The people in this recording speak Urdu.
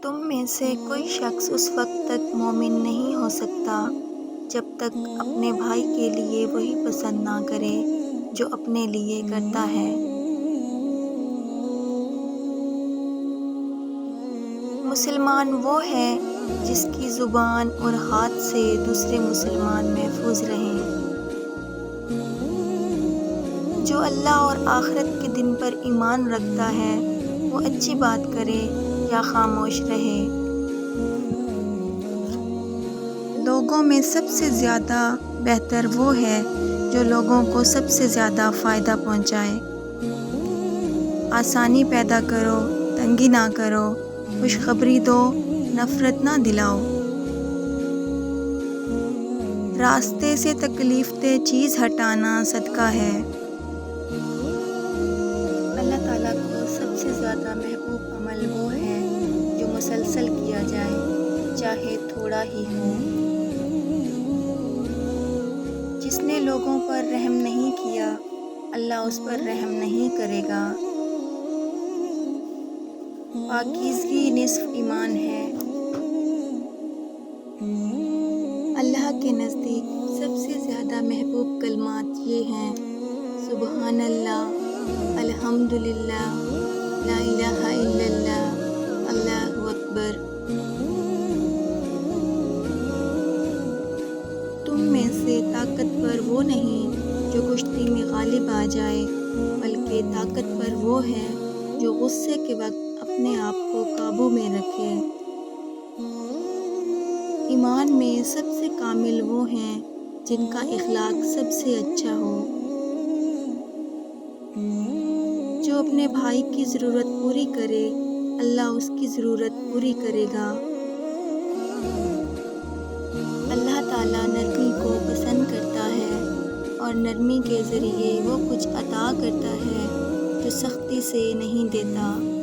تم میں سے کوئی شخص اس وقت تک مومن نہیں ہو سکتا جب تک اپنے بھائی کے لیے وہی پسند نہ کرے جو اپنے لیے کرتا ہے۔ مسلمان وہ ہے جس کی زبان اور ہاتھ سے دوسرے مسلمان محفوظ رہیں۔ جو اللہ اور آخرت کے دن پر ایمان رکھتا ہے وہ اچھی بات کرے یا خاموش رہے۔ لوگوں میں سب سے زیادہ بہتر وہ ہے جو لوگوں کو سب سے زیادہ فائدہ پہنچائے۔ آسانی پیدا کرو، تنگی نہ کرو، خوشخبری دو، نفرت نہ دلاؤ۔ راستے سے تکلیف دہ چیز ہٹانا صدقہ ہے۔ اللہ تعالیٰ کو سب سے زیادہ محبوب عمل وہ ہے جو مسلسل کیا جائے، چاہے تھوڑا ہی ہو۔ جس نے لوگوں پر رحم نہیں کیا، اللہ اس پر رحم نہیں کرے گا۔ پاکیزگی نصف ایمان ہے۔ اللہ کے نزدیک سب سے زیادہ محبوب کلمات یہ ہیں: سبحان اللہ، الحمدللہ، لا الہ الا اللہ، اللہ اکبر۔ تم میں سے طاقتور وہ نہیں جو کشتی میں غالب آ جائے، بلکہ طاقتور وہ ہے جو غصے کے وقت اپنے آپ کو قابو میں رکھے۔ ایمان میں سب سے کامل وہ ہیں جن کا اخلاق سب سے اچھا ہو۔ جو اپنے بھائی کی ضرورت پوری کرے، اللہ اس کی ضرورت پوری کرے گا۔ اللہ تعالیٰ نرمی کو پسند کرتا ہے اور نرمی کے ذریعے وہ کچھ عطا کرتا ہے جو سختی سے نہیں دیتا۔